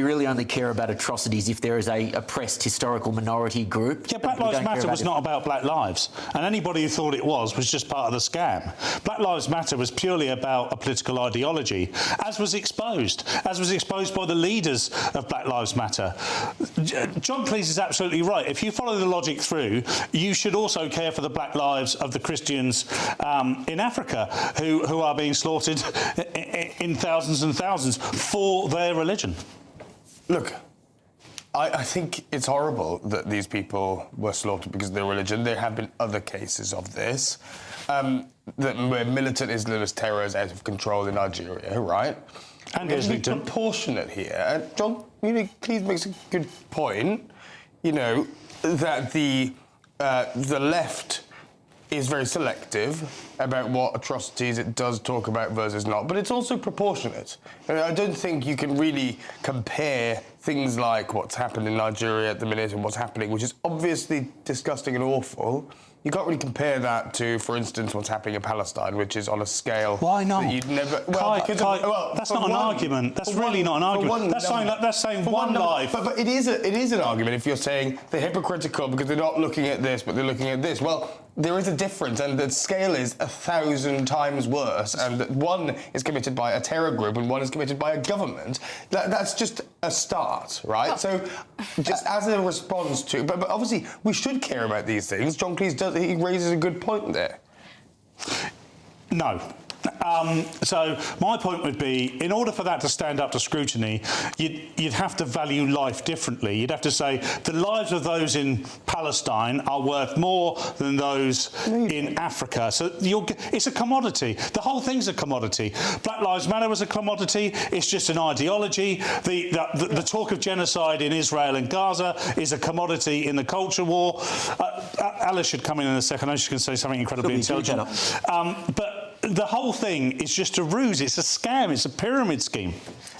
we really only care about atrocities if there is a oppressed historical minority group. Yeah, Black Lives Matter was not about black lives, and anybody who thought it was just part of the scam. Black Lives Matter was purely about a political ideology, as was exposed by the leaders of Black Lives Matter. John Cleese is absolutely right. If you follow the logic through, you should also care for the black lives of the Christians in Africa who are being slaughtered in thousands and thousands for their religion. Look, I think it's horrible that these people were slaughtered because of their religion. There have been other cases of this, where militant Islamist terror is out of control in Nigeria, right? And Islington. Proportionate here. And John Cleese makes a good point, you know, that the left is very selective about what atrocities it does talk about versus not, but it's also proportionate. And I don't think you can really compare things like what's happened in Nigeria at the minute and what's happening, which is obviously disgusting and awful. You can't really compare that to, for instance, what's happening in Palestine, which is on a scale... Why not? That you'd never... Well, that's not an argument. That's really not an argument. That's saying one life. But it is an argument if you're saying they're hypocritical because they're not looking at this, but they're looking at this. Well, there is a difference, and the scale is 1,000 times worse, and one is committed by a terror group and one is committed by a government. That's just a start, right? So, just as a response to... But obviously, we should care about these things. John Cleese does... He raises a good point there. No. So my point would be, in order for that to stand up to scrutiny, you'd have to value life differently. You'd have to say the lives of those in Palestine are worth more than those in Africa. So it's a commodity. The whole thing's a commodity. Black Lives Matter was a commodity. It's just an ideology. The talk of genocide in Israel and Gaza is a commodity in the culture war. Alice should come in a second. I know she's going to say something incredibly intelligent. But the whole thing is just a ruse. It's a scam. It's a pyramid scheme.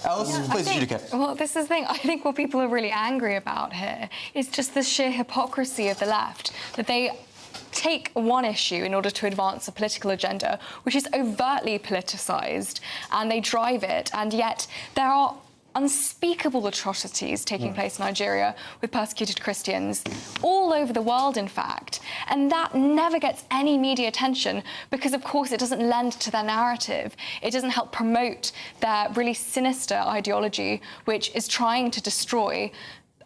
Alice, please adjudicate. Well, this is the thing. I think what people are really angry about here is just the sheer hypocrisy of the left, that they take one issue in order to advance a political agenda, which is overtly politicised, and they drive it, and yet there are unspeakable atrocities taking place in Nigeria with persecuted Christians all over the world, in fact. And that never gets any media attention because, of course, it doesn't lend to their narrative. It doesn't help promote their really sinister ideology, which is trying to destroy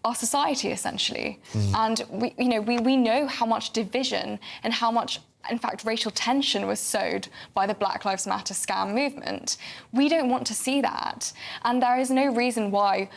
our society, essentially. And we know how much division and how much, in fact, racial tension was sowed by the Black Lives Matter scam movement. We don't want to see that. And there is no reason why